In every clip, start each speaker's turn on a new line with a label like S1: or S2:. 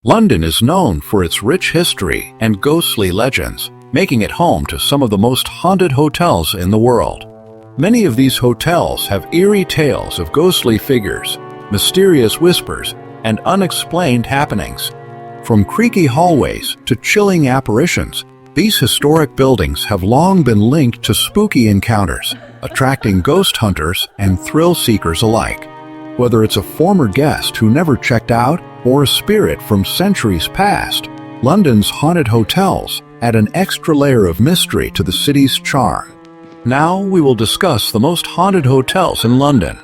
S1: London is known for its rich history and ghostly legends, making it home to some of the most haunted hotels in the world. Many of these hotels have eerie tales of ghostly figures, mysterious whispers, and unexplained happenings. From creaky hallways to chilling apparitions, these historic buildings have long been linked to spooky encounters, attracting ghost hunters and thrill seekers alike. Whether it's a former guest who never checked out or a spirit from centuries past, London's haunted hotels add an extra layer of mystery to the city's charm. Now we will discuss the most haunted hotels in London.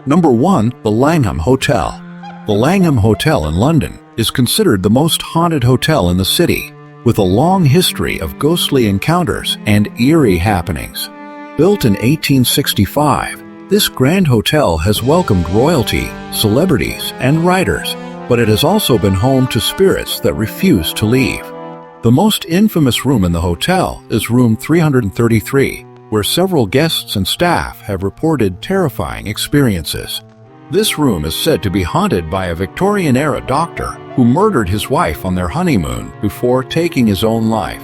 S1: Number 1. The Langham Hotel. The Langham Hotel in London is considered the most haunted hotel in the city, with a long history of ghostly encounters and eerie happenings. Built in 1865, this grand hotel has welcomed royalty, celebrities, and writers, but it has also been home to spirits that refuse to leave. The most infamous room in the hotel is room 333, where several guests and staff have reported terrifying experiences. This room is said to be haunted by a Victorian-era doctor who murdered his wife on their honeymoon before taking his own life.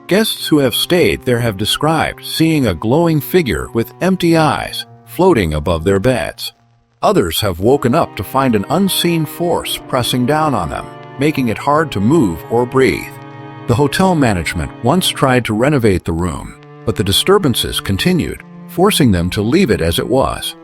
S1: Guests who have stayed there have described seeing a glowing figure with empty eyes floating above their beds. Others have woken up to find an unseen force pressing down on them, making it hard to move or breathe. The hotel management once tried to renovate the room, but the disturbances continued, forcing them to leave it as it was.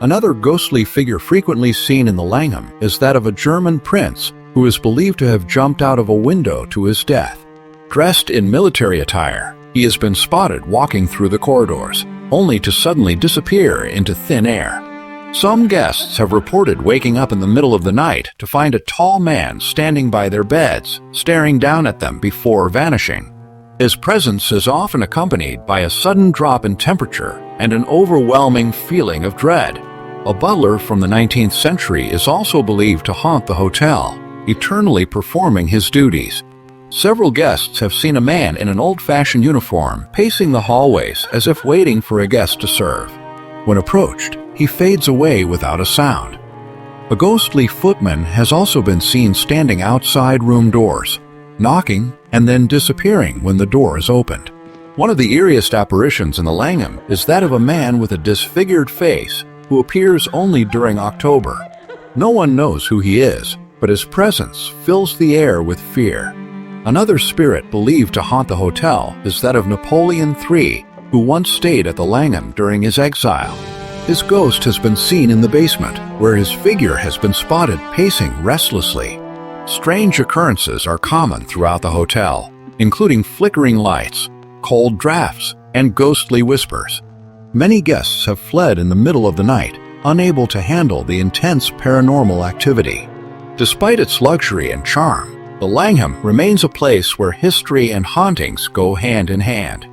S1: Another ghostly figure frequently seen in the Langham is that of a German prince who is believed to have jumped out of a window to his death. Dressed in military attire, he has been spotted walking through the corridors, only to suddenly disappear into thin air. Some guests have reported waking up in the middle of the night to find a tall man standing by their beds, staring down at them before vanishing. His presence is often accompanied by a sudden drop in temperature and an overwhelming feeling of dread. A butler from the 19th century is also believed to haunt the hotel, eternally performing his duties. Several guests have seen a man in an old-fashioned uniform pacing the hallways as if waiting for a guest to serve. When approached, he fades away without a sound. A ghostly footman has also been seen standing outside room doors, knocking and then disappearing when the door is opened. One of the eeriest apparitions in the Langham is that of a man with a disfigured face who appears only during October. No one knows who he is, but his presence fills the air with fear. Another spirit believed to haunt the hotel is that of Napoleon III, who once stayed at the Langham during his exile. His ghost has been seen in the basement, where his figure has been spotted pacing restlessly. Strange occurrences are common throughout the hotel, including flickering lights, cold drafts, and ghostly whispers. Many guests have fled in the middle of the night, unable to handle the intense paranormal activity. Despite its luxury and charm, the Langham remains a place where history and hauntings go hand in hand.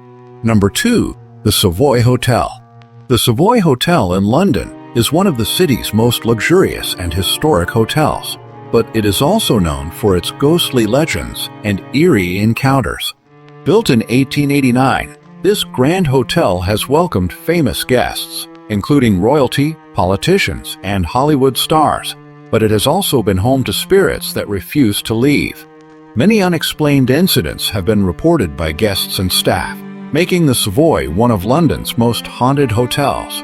S1: Number 2. The Savoy Hotel. The Savoy Hotel in London is one of the city's most luxurious and historic hotels, but it is also known for its ghostly legends and eerie encounters. Built in 1889, this grand hotel has welcomed famous guests, including royalty, politicians, and Hollywood stars, but it has also been home to spirits that refuse to leave. Many unexplained incidents have been reported by guests and staff, making the Savoy one of London's most haunted hotels.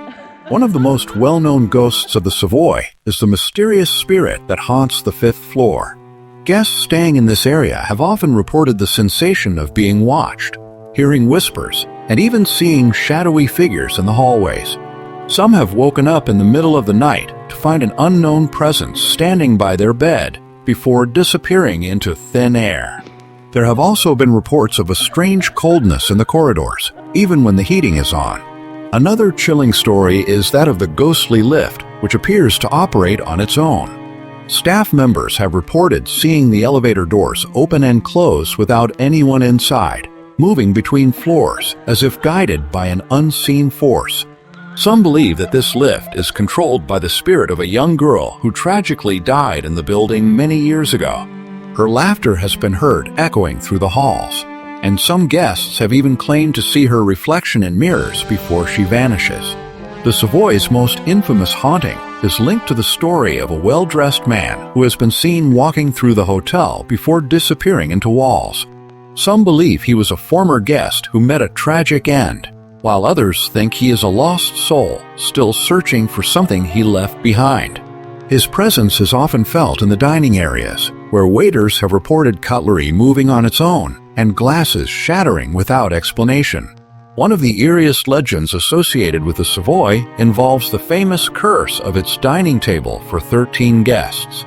S1: One of the most well-known ghosts of the Savoy is the mysterious spirit that haunts the 5th floor. Guests staying in this area have often reported the sensation of being watched, hearing whispers, and even seeing shadowy figures in the hallways. Some have woken up in the middle of the night to find an unknown presence standing by their bed before disappearing into thin air. There have also been reports of a strange coldness in the corridors, even when the heating is on. Another chilling story is that of the ghostly lift, which appears to operate on its own. Staff members have reported seeing the elevator doors open and close without anyone inside, moving between floors as if guided by an unseen force. Some believe that this lift is controlled by the spirit of a young girl who tragically died in the building many years ago. Her laughter has been heard echoing through the halls, and some guests have even claimed to see her reflection in mirrors before she vanishes. The Savoy's most infamous haunting is linked to the story of a well-dressed man who has been seen walking through the hotel before disappearing into walls. Some believe he was a former guest who met a tragic end, while others think he is a lost soul still searching for something he left behind. His presence is often felt in the dining areas, where waiters have reported cutlery moving on its own and glasses shattering without explanation. One of the eeriest legends associated with the Savoy involves the famous curse of its dining table for 13 guests.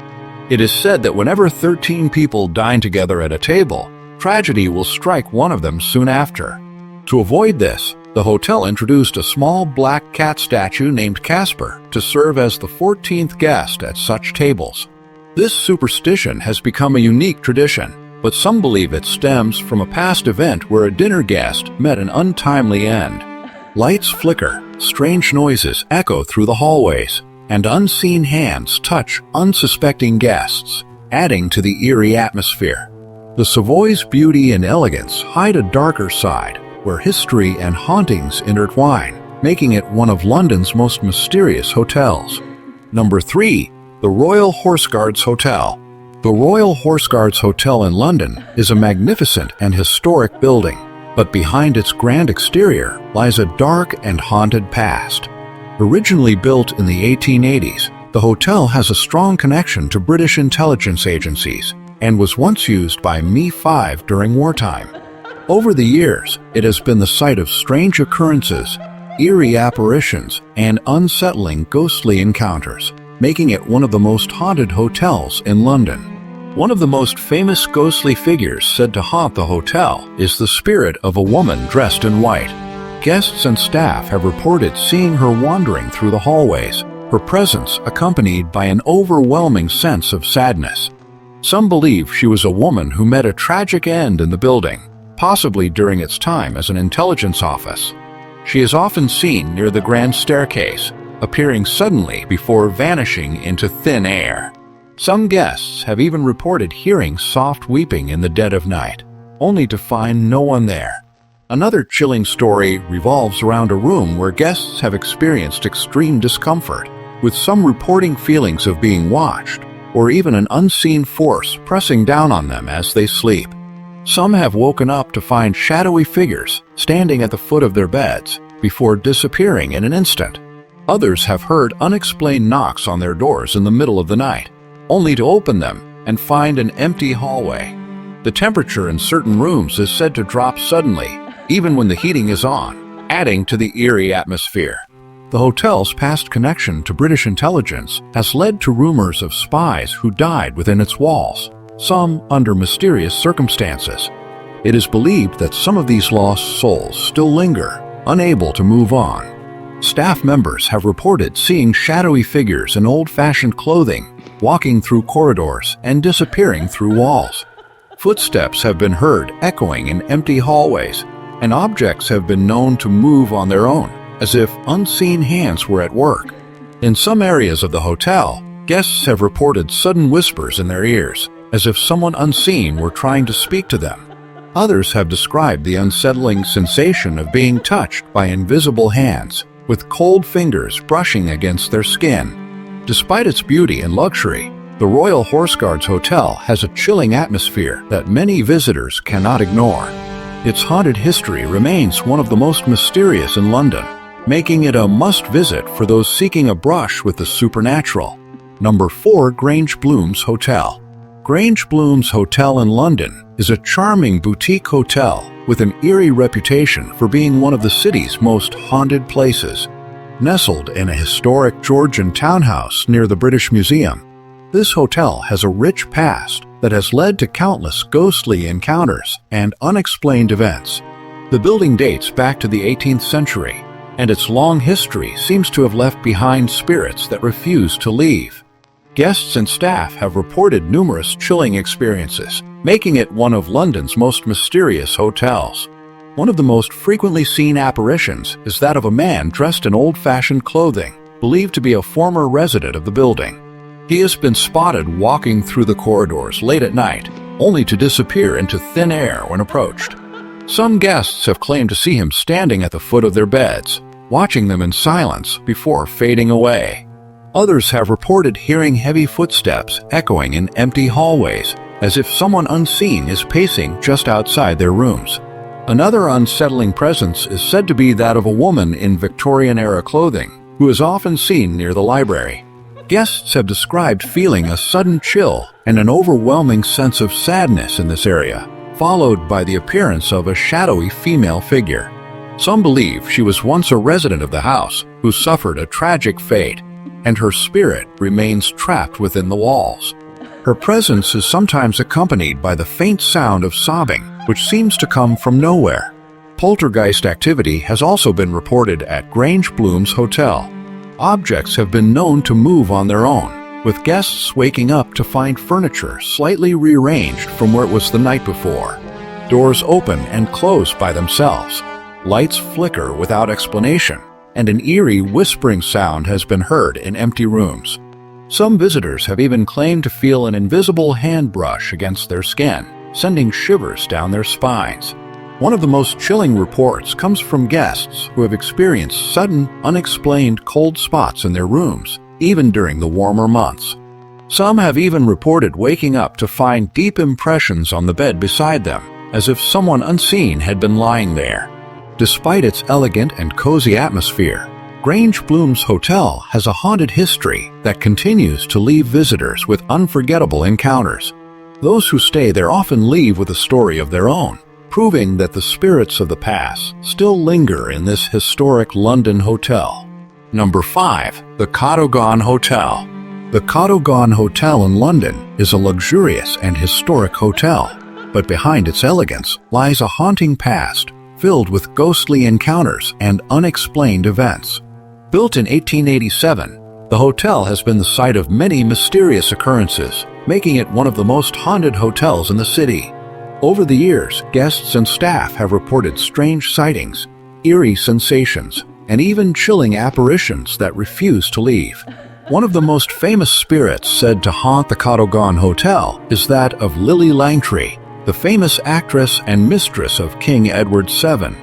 S1: It is said that whenever 13 people dine together at a table, tragedy will strike one of them soon after. To avoid this, the hotel introduced a small black cat statue named Casper to serve as the 14th guest at such tables. This superstition has become a unique tradition, but some believe it stems from a past event where a dinner guest met an untimely end. Lights flicker, strange noises echo through the hallways, and unseen hands touch unsuspecting guests, adding to the eerie atmosphere. The Savoy's beauty and elegance hide a darker side, where history and hauntings intertwine, making it one of London's most mysterious hotels. Number 3. The Royal Horse Guards Hotel. The Royal Horse Guards Hotel in London is a magnificent and historic building, but behind its grand exterior lies a dark and haunted past. Originally built in the 1880s, the hotel has a strong connection to British intelligence agencies and was once used by Mi-5 during wartime. Over the years, it has been the site of strange occurrences, eerie apparitions, and unsettling ghostly encounters, making it one of the most haunted hotels in London. One of the most famous ghostly figures said to haunt the hotel is the spirit of a woman dressed in white. Guests and staff have reported seeing her wandering through the hallways, her presence accompanied by an overwhelming sense of sadness. Some believe she was a woman who met a tragic end in the building, possibly during its time as an intelligence office. She is often seen near the grand staircase, appearing suddenly before vanishing into thin air. Some guests have even reported hearing soft weeping in the dead of night, only to find no one there. Another chilling story revolves around a room where guests have experienced extreme discomfort, with some reporting feelings of being watched, or even an unseen force pressing down on them as they sleep. Some have woken up to find shadowy figures standing at the foot of their beds before disappearing in an instant. Others have heard unexplained knocks on their doors in the middle of the night, only to open them and find an empty hallway. The temperature in certain rooms is said to drop suddenly, even when the heating is on, adding to the eerie atmosphere. The hotel's past connection to British intelligence has led to rumors of spies who died within its walls, some under mysterious circumstances. It is believed that some of these lost souls still linger, unable to move on. Staff members have reported seeing shadowy figures in old-fashioned clothing, walking through corridors and disappearing through walls. Footsteps have been heard echoing in empty hallways, and objects have been known to move on their own, as if unseen hands were at work. In some areas of the hotel, guests have reported sudden whispers in their ears, as if someone unseen were trying to speak to them. Others have described the unsettling sensation of being touched by invisible hands, with cold fingers brushing against their skin. Despite its beauty and luxury, the Royal Horse Guards Hotel has a chilling atmosphere that many visitors cannot ignore. Its haunted history remains one of the most mysterious in London, making it a must-visit for those seeking a brush with the supernatural. Number 4. Grange Blooms Hotel. Grange Blooms Hotel in London is a charming boutique hotel with an eerie reputation for being one of the city's most haunted places. Nestled in a historic Georgian townhouse near the British Museum, this hotel has a rich past that has led to countless ghostly encounters and unexplained events. The building dates back to the 18th century, and its long history seems to have left behind spirits that refuse to leave. Guests and staff have reported numerous chilling experiences, making it one of London's most mysterious hotels. One of the most frequently seen apparitions is that of a man dressed in old-fashioned clothing, believed to be a former resident of the building. He has been spotted walking through the corridors late at night, only to disappear into thin air when approached. Some guests have claimed to see him standing at the foot of their beds, watching them in silence before fading away. Others have reported hearing heavy footsteps echoing in empty hallways, as if someone unseen is pacing just outside their rooms. Another unsettling presence is said to be that of a woman in Victorian-era clothing, who is often seen near the library. Guests have described feeling a sudden chill and an overwhelming sense of sadness in this area, followed by the appearance of a shadowy female figure. Some believe she was once a resident of the house who suffered a tragic fate, and her spirit remains trapped within the walls. Her presence is sometimes accompanied by the faint sound of sobbing, which seems to come from nowhere. Poltergeist activity has also been reported at Grange Bloom's Hotel. Objects have been known to move on their own, with guests waking up to find furniture slightly rearranged from where it was the night before. Doors open and close by themselves. Lights flicker without explanation, and an eerie whispering sound has been heard in empty rooms. Some visitors have even claimed to feel an invisible hand brush against their skin, sending shivers down their spines. One of the most chilling reports comes from guests who have experienced sudden, unexplained cold spots in their rooms, even during the warmer months. Some have even reported waking up to find deep impressions on the bed beside them, as if someone unseen had been lying there. Despite its elegant and cozy atmosphere, Grange Bloom's Hotel has a haunted history that continues to leave visitors with unforgettable encounters. Those who stay there often leave with a story of their own, proving that the spirits of the past still linger in this historic London hotel. Number 5. The Cadogan Hotel. The Cadogan Hotel in London is a luxurious and historic hotel, but behind its elegance lies a haunting past filled with ghostly encounters and unexplained events. Built in 1887, the hotel has been the site of many mysterious occurrences, making it one of the most haunted hotels in the city. Over the years, guests and staff have reported strange sightings, eerie sensations, and even chilling apparitions that refuse to leave. One of the most famous spirits said to haunt the Cadogan Hotel is that of Lily Langtry, the famous actress and mistress of King Edward VII.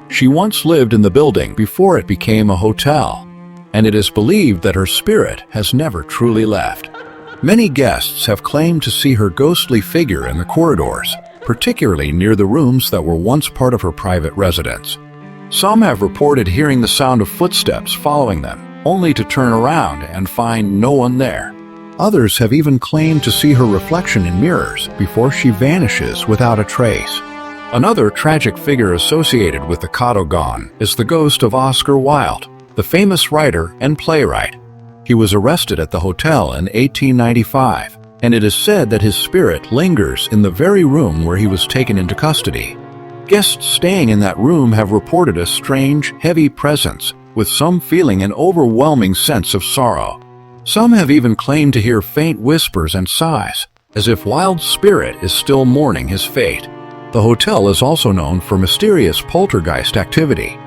S1: She once lived in the building before it became a hotel, and it is believed that her spirit has never truly left. Many guests have claimed to see her ghostly figure in the corridors, particularly near the rooms that were once part of her private residence. Some have reported hearing the sound of footsteps following them, only to turn around and find no one there. Others have even claimed to see her reflection in mirrors before she vanishes without a trace. Another tragic figure associated with the Cadogan is the ghost of Oscar Wilde, the famous writer and playwright. He was arrested at the hotel in 1895, and it is said that his spirit lingers in the very room where he was taken into custody. Guests staying in that room have reported a strange, heavy presence, with some feeling an overwhelming sense of sorrow. Some have even claimed to hear faint whispers and sighs, as if Wilde's spirit is still mourning his fate. The hotel is also known for mysterious poltergeist activity.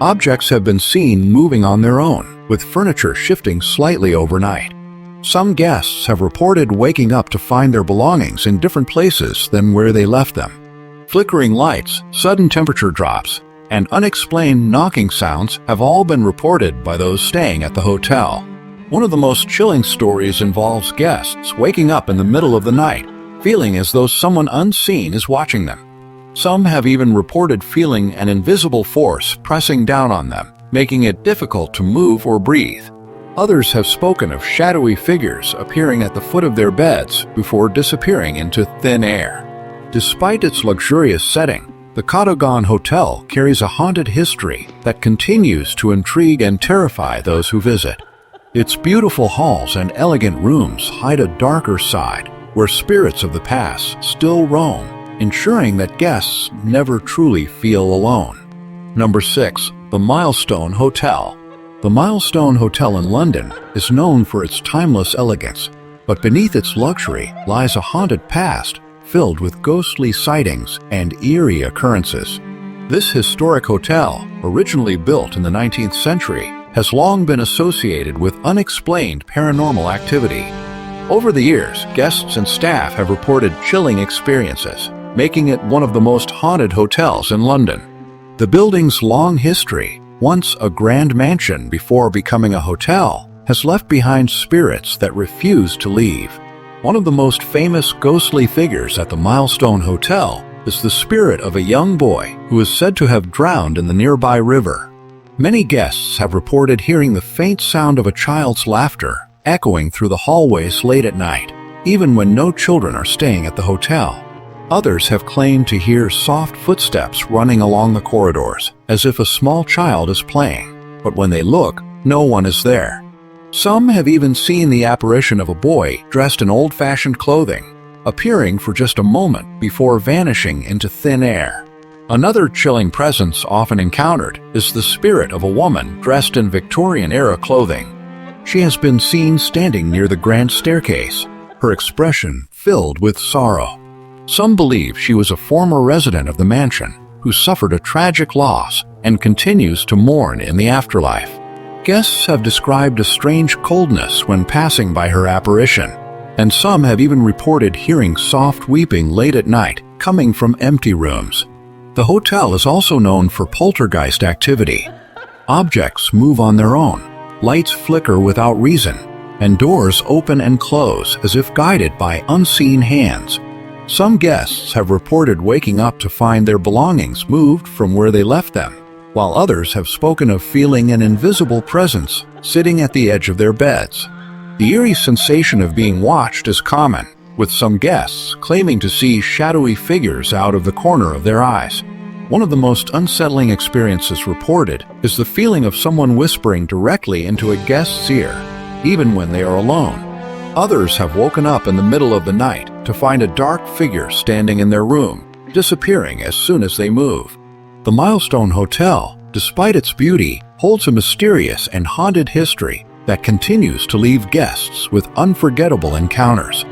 S1: Objects have been seen moving on their own, with furniture shifting slightly overnight. Some guests have reported waking up to find their belongings in different places than where they left them. Flickering lights, sudden temperature drops, and unexplained knocking sounds have all been reported by those staying at the hotel. One of the most chilling stories involves guests waking up in the middle of the night, feeling as though someone unseen is watching them. Some have even reported feeling an invisible force pressing down on them, making it difficult to move or breathe. Others have spoken of shadowy figures appearing at the foot of their beds before disappearing into thin air. Despite its luxurious setting, the Cadogan Hotel carries a haunted history that continues to intrigue and terrify those who visit. Its beautiful halls and elegant rooms hide a darker side, where spirits of the past still roam, ensuring that guests never truly feel alone. Number 6. The Milestone Hotel. The Milestone Hotel in London is known for its timeless elegance, but beneath its luxury lies a haunted past filled with ghostly sightings and eerie occurrences. This historic hotel, originally built in the 19th century, has long been associated with unexplained paranormal activity. Over the years, guests and staff have reported chilling experiences, making it one of the most haunted hotels in London. The building's long history, once a grand mansion before becoming a hotel, has left behind spirits that refuse to leave. One of the most famous ghostly figures at the Milestone Hotel is the spirit of a young boy who is said to have drowned in the nearby river. Many guests have reported hearing the faint sound of a child's laughter echoing through the hallways late at night, even when no children are staying at the hotel. Others have claimed to hear soft footsteps running along the corridors, as if a small child is playing, but when they look, no one is there. Some have even seen the apparition of a boy dressed in old-fashioned clothing, appearing for just a moment before vanishing into thin air. Another chilling presence often encountered is the spirit of a woman dressed in Victorian-era clothing. She has been seen standing near the grand staircase, her expression filled with sorrow. Some believe she was a former resident of the mansion who suffered a tragic loss and continues to mourn in the afterlife. Guests have described a strange coldness when passing by her apparition, and some have even reported hearing soft weeping late at night coming from empty rooms. The hotel is also known for poltergeist activity. Objects move on their own, lights flicker without reason, and doors open and close as if guided by unseen hands. Some guests have reported waking up to find their belongings moved from where they left them, while others have spoken of feeling an invisible presence sitting at the edge of their beds. The eerie sensation of being watched is common, with some guests claiming to see shadowy figures out of the corner of their eyes. One of the most unsettling experiences reported is the feeling of someone whispering directly into a guest's ear, even when they are alone. Others have woken up in the middle of the night to find a dark figure standing in their room, disappearing as soon as they move. The Milestone Hotel, despite its beauty, holds a mysterious and haunted history that continues to leave guests with unforgettable encounters.